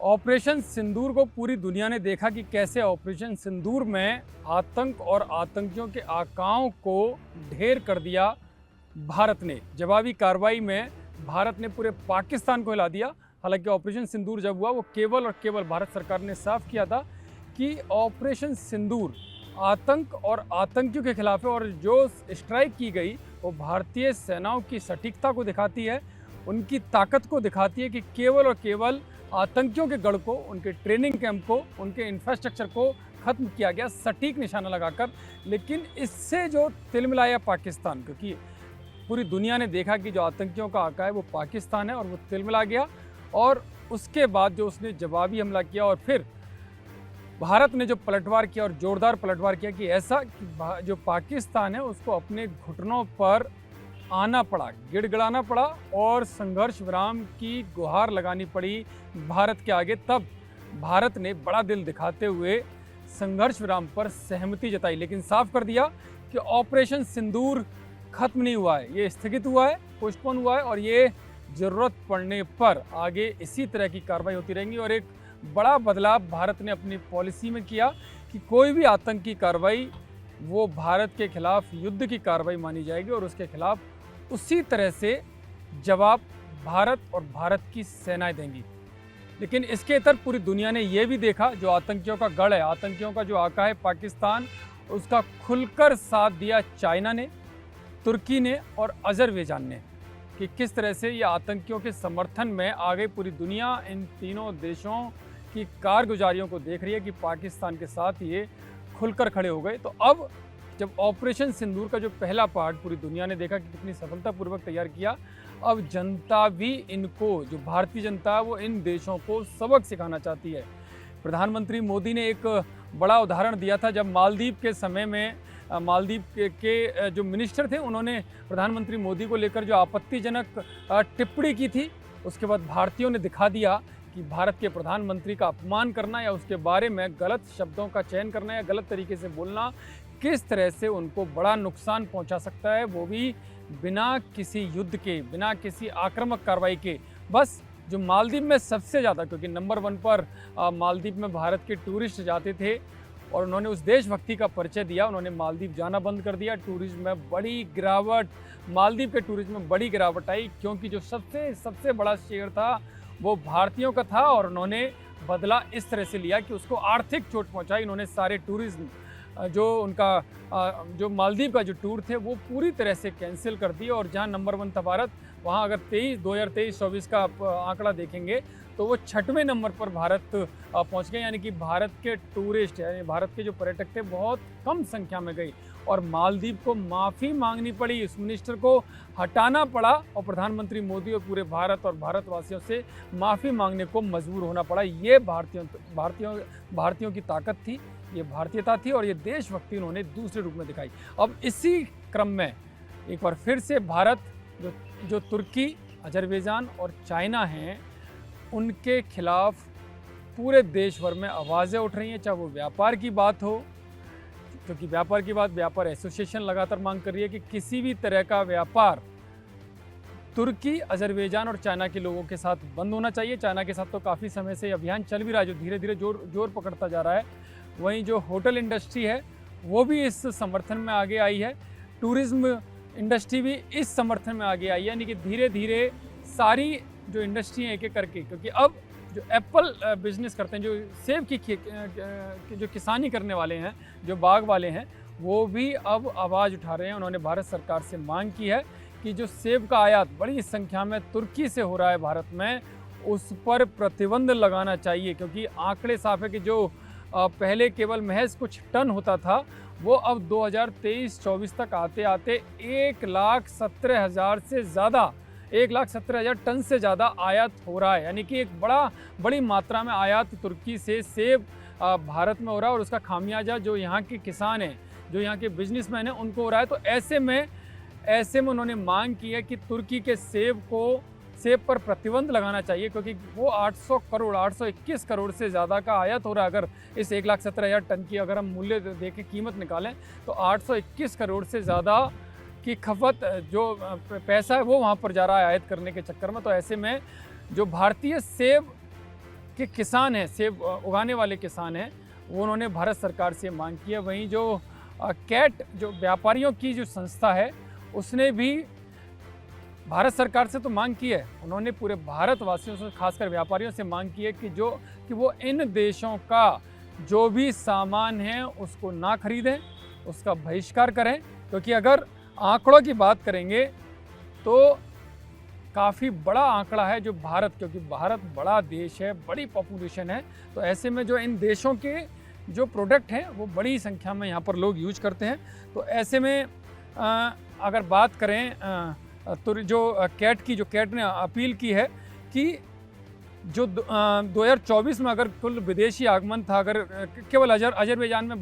Operation सिंदूर को पूरी दुनिया ने देखा कि कैसे ऑपरेशन सिंदूर में आतंक और आतंकियों के आकाओं को ढेर कर दिया भारत ने। जवाबी कार्रवाई में भारत ने पूरे पाकिस्तान को हिला दिया। हालांकि ऑपरेशन सिंदूर जब हुआ वो केवल और केवल भारत सरकार ने साफ किया था कि ऑपरेशन सिंदूर आतंक और आतंकियों के खिलाफ है और जो स्ट्राइक की गई वो भारतीय सेनाओं की सटीकता को दिखाती है, उनकी ताकत को दिखाती है कि केवल और केवल आतंकियों के गढ़ को, उनके ट्रेनिंग कैंप को, उनके इंफ्रास्ट्रक्चर को ख़त्म किया गया सटीक निशाना लगाकर। लेकिन इससे जो तिलमिलाया पाकिस्तान, क्योंकि पूरी दुनिया ने देखा कि जो आतंकियों का आका है वो पाकिस्तान है और वो तिलमिला गया और उसके बाद जो उसने जवाबी हमला किया और फिर भारत ने जो पलटवार किया और ज़ोरदार पलटवार किया कि ऐसा कि जो पाकिस्तान है उसको अपने घुटनों पर आना पड़ा, गिड़गिड़ाना पड़ा और संघर्ष विराम की गुहार लगानी पड़ी भारत के आगे। तब भारत ने बड़ा दिल दिखाते हुए संघर्ष विराम पर सहमति जताई, लेकिन साफ कर दिया कि ऑपरेशन सिंदूर खत्म नहीं हुआ है, ये स्थगित हुआ है, पोस्टपोन हुआ है और ये ज़रूरत पड़ने पर आगे इसी तरह की कार्रवाई होती रहेंगी। और एक बड़ा बदलाव भारत ने अपनी पॉलिसी में किया कि कोई भी आतंकी कार्रवाई वो भारत के खिलाफ युद्ध की कार्रवाई मानी जाएगी और उसके खिलाफ उसी तरह से जवाब भारत और भारत की सेनाएं देंगी। लेकिन इसके इतर पूरी दुनिया ने यह भी देखा, जो आतंकियों का गढ़ है, आतंकियों का जो आका है पाकिस्तान, उसका खुलकर साथ दिया चाइना ने, तुर्की ने और अजरबैजान ने, कि किस तरह से ये आतंकियों के समर्थन में आ गई। पूरी दुनिया इन तीनों देशों की कारगुजारियों को देख रही है कि पाकिस्तान के साथ ये खुलकर खड़े हो गए। तो अब जब ऑपरेशन सिंदूर का जो पहला पार्ट पूरी दुनिया ने देखा कि कितनी सफलतापूर्वक तैयार किया, अब जनता भी इनको, जो भारतीय जनता है वो इन देशों को सबक सिखाना चाहती है। प्रधानमंत्री मोदी ने एक बड़ा उदाहरण दिया था जब मालदीव के समय में मालदीव के जो मिनिस्टर थे उन्होंने प्रधानमंत्री मोदी को लेकर जो आपत्तिजनक टिप्पणी की थी, उसके बाद भारतीयों ने दिखा दिया कि भारत के प्रधानमंत्री का अपमान करना या उसके बारे में गलत शब्दों का चयन करना या गलत तरीके से बोलना किस तरह से उनको बड़ा नुकसान पहुंचा सकता है, वो भी बिना किसी युद्ध के, बिना किसी आक्रामक कार्रवाई के। बस जो मालदीव में सबसे ज़्यादा, क्योंकि नंबर 1 पर मालदीव में भारत के टूरिस्ट जाते थे और उन्होंने उस देशभक्ति का परिचय दिया, उन्होंने मालदीव जाना बंद कर दिया। टूरिज्म में बड़ी गिरावट, मालदीव के टूरिज्म में बड़ी गिरावट आई, क्योंकि जो सबसे बड़ा शेयर था वो भारतीयों का था और उन्होंने बदला इस तरह से लिया कि उसको आर्थिक चोट पहुंचाई। उन्होंने सारे टूरिज्म जो उनका जो मालदीव का जो टूर थे वो पूरी तरह से कैंसिल कर दिए। और जहां नंबर 1 था भारत, वहां अगर 2023-24 का आप आंकड़ा देखेंगे तो वो 6वें नंबर पर भारत पहुंच गए। यानी कि भारत के टूरिस्ट, यानी भारत के जो पर्यटक थे बहुत कम संख्या में गए और मालदीव को माफ़ी मांगनी पड़ी, इस मिनिस्टर को हटाना पड़ा और प्रधानमंत्री मोदी और पूरे भारत और भारतवासियों से माफ़ी मांगने को मजबूर होना पड़ा। ये भारतीयों की ताकत थी, ये भारतीयता थी और ये देशभक्ति उन्होंने दूसरे रूप में दिखाई। अब इसी क्रम में एक बार फिर से भारत जो तुर्की, अजरबैजान और चाइना हैं, उनके खिलाफ पूरे देश भर में आवाज़ें उठ रही हैं, चाहे वो व्यापार की बात हो, क्योंकि व्यापार की बात व्यापार एसोसिएशन लगातार मांग कर रही है कि किसी भी तरह का व्यापार तुर्की, अजरबैजान और चाइना के लोगों के साथ बंद होना चाहिए। चाइना के साथ तो काफ़ी समय से अभियान चल भी रहा है, जो धीरे धीरे जोर पकड़ता जा रहा है। वहीं जो होटल इंडस्ट्री है वो भी इस समर्थन में आगे आई है, टूरिज्म इंडस्ट्री भी इस समर्थन में आगे आई है। यानी कि धीरे धीरे सारी जो इंडस्ट्री है एक एक करके, क्योंकि अब जो एप्पल बिजनेस करते हैं, जो सेब की जो किसानी करने वाले हैं, जो बाग वाले हैं, वो भी अब आवाज़ उठा रहे हैं। उन्होंने भारत सरकार से मांग की है कि जो सेब का आयात बड़ी संख्या में तुर्की से हो रहा है भारत में, उस पर प्रतिबंध लगाना चाहिए। क्योंकि आंकड़े साफ है कि जो पहले केवल महज कुछ टन होता था, वो अब 2023-24 तक आते आते 1,17,000 से ज़्यादा, 1,17,000 टन से ज़्यादा आयात हो रहा है। यानी कि एक बड़ी मात्रा में आयात तुर्की से सेब भारत में हो रहा है और उसका खामियाजा जो यहाँ के किसान हैं, जो यहाँ के बिजनेसमैन हैं, उनको हो रहा है। तो ऐसे में उन्होंने मांग की है कि तुर्की के सेब पर प्रतिबंध लगाना चाहिए, क्योंकि वो 821 करोड़ से ज़्यादा का आयात हो रहा है। अगर इस 1,17,000 टन की अगर हम मूल्य देके कीमत निकालें तो 821 करोड़ से ज़्यादा की खपत, जो पैसा है वो वहाँ पर जा रहा है आयात करने के चक्कर में। तो ऐसे में जो भारतीय सेब के किसान हैं, सेब उगाने वाले किसान हैं, वो उन्होंने भारत सरकार से मांग की है। वहीं जो कैट जो व्यापारियों की जो संस्था है, उसने भी भारत सरकार से तो मांग की है, उन्होंने पूरे भारतवासियों से, खासकर व्यापारियों से मांग की है कि वो इन देशों का जो भी सामान है उसको ना खरीदें, उसका बहिष्कार करें। क्योंकि अगर आंकड़ों की बात करेंगे तो काफ़ी बड़ा आंकड़ा है जो क्योंकि भारत बड़ा देश है, बड़ी पॉपुलेशन है, तो ऐसे में जो इन देशों के जो प्रोडक्ट हैं वो बड़ी संख्या में यहाँ पर लोग यूज करते हैं। तो ऐसे में अगर बात करें तो जो कैट ने अपील की है कि जो 2024 में अगर कुल विदेशी आगमन था, अगर केवल अजरबैजान में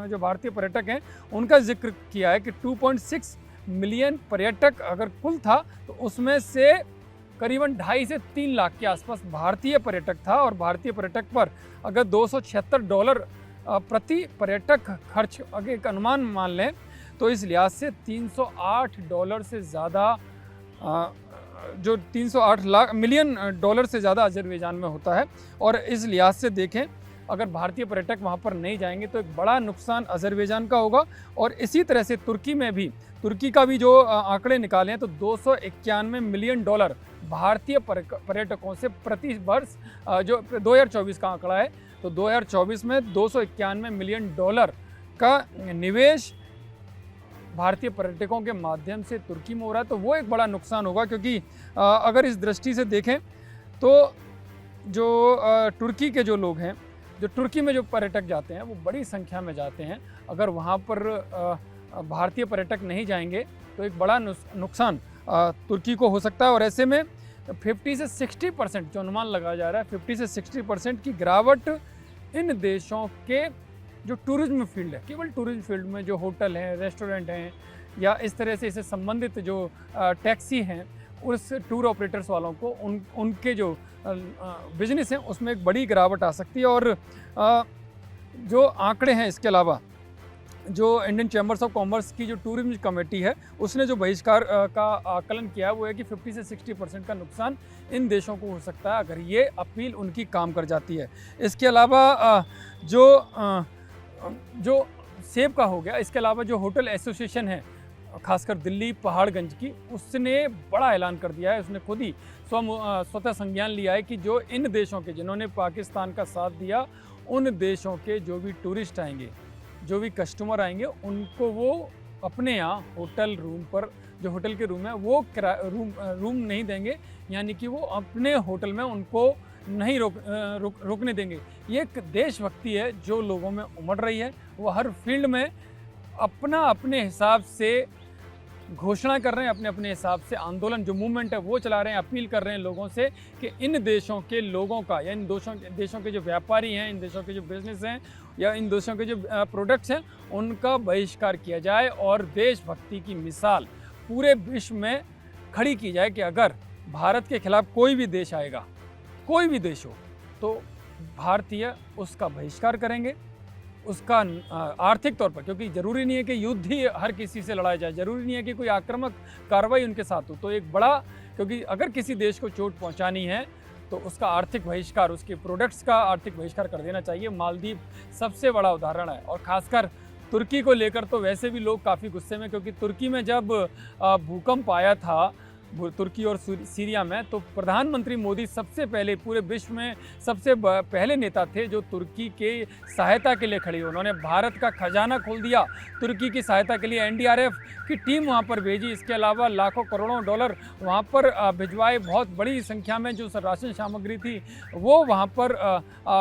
जो भारतीय पर्यटक हैं उनका जिक्र किया है कि 2.6 मिलियन पर्यटक अगर कुल था, तो उसमें से करीबन 2.5 से 3 लाख के आसपास भारतीय पर्यटक था। और भारतीय पर्यटक पर अगर $276 प्रति पर्यटक खर्च, अगर एक अनुमान मान लें, तो इस लिहाज से $308 से ज़्यादा जो 308 मिलियन डॉलर से ज़्यादा अजरबैजान में होता है। और इस लिहाज से देखें, अगर भारतीय पर्यटक वहाँ पर नहीं जाएंगे तो एक बड़ा नुकसान अजरबैजान का होगा। और इसी तरह से तुर्की का भी जो आंकड़े निकाले हैं, तो $291 मिलियन भारतीय पर्यटकों से प्रति वर्ष, जो 2024 का आंकड़ा है, तो 2024 में $291 मिलियन का निवेश भारतीय पर्यटकों के माध्यम से तुर्की में हो रहा है। तो वो एक बड़ा नुकसान होगा, क्योंकि अगर इस दृष्टि से देखें तो जो तुर्की के जो लोग हैं, जो तुर्की में जो पर्यटक जाते हैं वो बड़ी संख्या में जाते हैं। अगर वहाँ पर भारतीय पर्यटक नहीं जाएंगे तो एक बड़ा नुकसान तुर्की को हो सकता है। और ऐसे में 50 से 60% जो अनुमान लगाया जा रहा है, 50 से 60% की गिरावट इन देशों के जो टूरिज्म फील्ड है, केवल टूरिज्म फील्ड में जो होटल हैं, रेस्टोरेंट हैं, या इस तरह से इससे संबंधित जो टैक्सी हैं, उस टूर ऑपरेटर्स वालों को उनके जो बिजनेस हैं उसमें एक बड़ी गिरावट आ सकती है। और जो आंकड़े हैं, इसके अलावा जो इंडियन चैम्बर्स ऑफ कॉमर्स की जो टूरिज्म कमेटी है, उसने जो बहिष्कार का आकलन किया है वो है कि 50 से 60% का नुकसान इन देशों को हो सकता है अगर ये अपील उनकी काम कर जाती है। इसके अलावा जो सेब का हो गया, इसके अलावा जो होटल एसोसिएशन है, खासकर दिल्ली पहाड़गंज की, उसने बड़ा ऐलान कर दिया है, उसने खुद ही स्वतः संज्ञान लिया है कि जो इन देशों के, जिन्होंने पाकिस्तान का साथ दिया, उन देशों के जो भी टूरिस्ट आएंगे, जो भी कस्टमर आएंगे, उनको वो अपने यहाँ होटल रूम पर, जो होटल के रूम है वो रूम नहीं देंगे, यानी कि वो अपने होटल में उनको नहीं रुकने देंगे। ये एक देशभक्ति है जो लोगों में उमड़ रही है। वो हर फील्ड में अपने हिसाब से घोषणा कर रहे हैं, अपने हिसाब से आंदोलन, जो मूवमेंट है वो चला रहे हैं, अपील कर रहे हैं लोगों से कि इन देशों के लोगों का, या इन देशों के जो व्यापारी हैं, इन देशों के जो बिजनेस हैं, या इन देशों के जो प्रोडक्ट्स हैं, उनका बहिष्कार किया जाए और देशभक्ति की मिसाल पूरे विश्व में खड़ी की जाए कि अगर भारत के खिलाफ कोई भी देश आएगा, कोई भी देश हो, तो भारतीय उसका बहिष्कार करेंगे, उसका आर्थिक तौर पर, क्योंकि ज़रूरी नहीं है कि युद्ध ही हर किसी से लड़ाया जाए, ज़रूरी नहीं है कि कोई आक्रामक कार्रवाई उनके साथ हो, तो एक बड़ा, क्योंकि अगर किसी देश को चोट पहुंचानी है तो उसका आर्थिक बहिष्कार, उसके प्रोडक्ट्स का आर्थिक बहिष्कार कर देना चाहिए। मालदीव सबसे बड़ा उदाहरण है। और ख़ासकर तुर्की को लेकर तो वैसे भी लोग काफ़ी गुस्से में, क्योंकि तुर्की में जब भूकंप आया था, तुर्की और सीरिया में, तो प्रधानमंत्री मोदी सबसे पहले, पूरे विश्व में सबसे पहले नेता थे जो तुर्की के सहायता के लिए खड़े हुए। उन्होंने भारत का खजाना खोल दिया तुर्की की सहायता के लिए, एनडीआरएफ की टीम वहां पर भेजी, इसके अलावा लाखों करोड़ों डॉलर वहां पर भिजवाए, बहुत बड़ी संख्या में जो राशन सामग्री थी वो वहां पर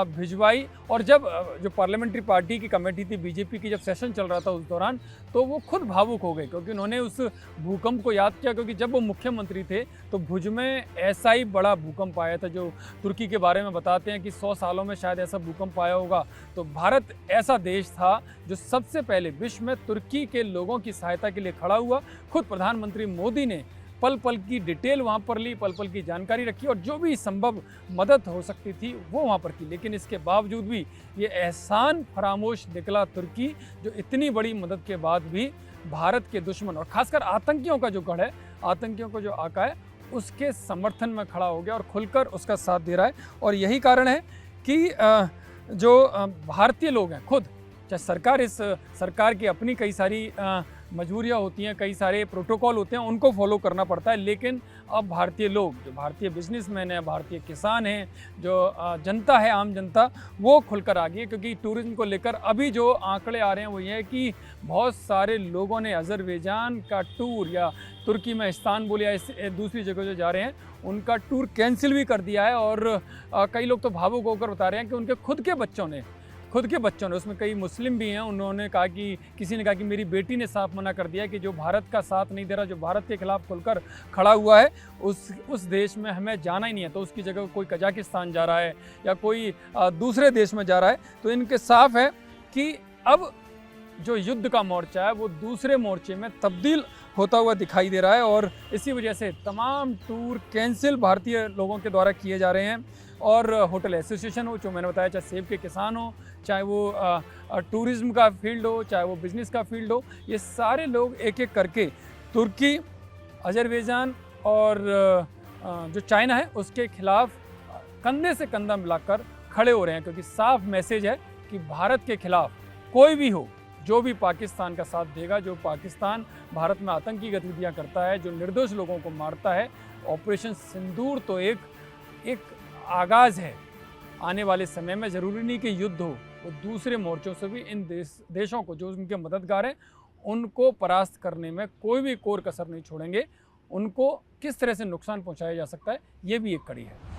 भिजवाई। और जब जो पार्लियामेंट्री पार्टी की कमेटी थी, बीजेपी की, जब सेशन चल रहा था उस दौरान, तो वो खुद भावुक हो गए, क्योंकि उन्होंने उस भूकंप को याद किया, क्योंकि जब वो मुख्यमंत्री थे तो भुज में ऐसा ही बड़ा भूकंप आया था, जो तुर्की के बारे में बताते हैं कि 100 सालों में शायद ऐसा भूकंप आया होगा। तो भारत ऐसा देश था जो सबसे पहले विश्व में तुर्की के लोगों की सहायता के लिए खड़ा हुआ। खुद प्रधानमंत्री मोदी ने पल पल की डिटेल वहाँ पर ली, पल पल की जानकारी रखी, और जो भी संभव मदद हो सकती थी वो वहाँ पर की। लेकिन इसके बावजूद भी ये एहसान फरामोश निकला तुर्की, जो इतनी बड़ी मदद के बाद भी भारत के दुश्मन और खासकर आतंकियों का जो गढ़ है, आतंकियों को जो आका है, उसके समर्थन में खड़ा हो गया और खुलकर उसका साथ दे रहा है। और यही कारण है कि जो भारतीय लोग हैं खुद, चाहे सरकार की अपनी कई सारी मजबूरियाँ होती हैं, कई सारे प्रोटोकॉल होते हैं, उनको फॉलो करना पड़ता है, लेकिन अब भारतीय लोग, जो भारतीय बिजनेसमैन हैं, भारतीय किसान हैं, जो जनता है, आम जनता, वो खुलकर आ गई है। क्योंकि टूरिज्म को लेकर अभी जो आंकड़े आ रहे हैं वो ये है कि बहुत सारे लोगों ने अज़रबैजान का टूर, या तुर्की में इस्तांबुल या दूसरी जगह जो जा रहे हैं उनका टूर कैंसिल भी कर दिया है। और कई लोग तो भावुक होकर बता रहे हैं कि उनके खुद के बच्चों ने, उसमें कई मुस्लिम भी हैं, उन्होंने कहा कि किसी ने कहा कि मेरी बेटी ने साफ मना कर दिया कि जो भारत का साथ नहीं दे रहा, जो भारत के खिलाफ खुलकर खड़ा हुआ है, उस देश में हमें जाना ही नहीं है। तो उसकी जगह कोई कजाकिस्तान जा रहा है या कोई दूसरे देश में जा रहा है। तो इनके साफ है कि अब जो युद्ध का मोर्चा है वो दूसरे मोर्चे में तब्दील होता हुआ दिखाई दे रहा है। और इसी वजह से तमाम टूर कैंसिल भारतीय लोगों के द्वारा किए जा रहे हैं। और होटल एसोसिएशन हो, जो मैंने बताया, चाहे सेब के किसान हो, चाहे वो टूरिज़्म का फील्ड हो, चाहे वो बिज़नेस का फील्ड हो, ये सारे लोग एक एक करके तुर्की, अज़रबैजान और जो चाइना है उसके खिलाफ कंधे से कंधा मिलाकर खड़े हो रहे हैं। क्योंकि साफ मैसेज है कि भारत के खिलाफ कोई भी हो, जो भी पाकिस्तान का साथ देगा, जो पाकिस्तान भारत में आतंकी गतिविधियां करता है, जो निर्दोष लोगों को मारता है, ऑपरेशन सिंदूर तो एक आगाज़ है। आने वाले समय में ज़रूरी नहीं कि युद्ध हो, वो दूसरे मोर्चों से भी इन देशों को, जो उनके मददगार हैं, उनको परास्त करने में कोई भी कोर कसर नहीं छोड़ेंगे। उनको किस तरह से नुकसान पहुंचाया जा सकता है, ये भी एक कड़ी है।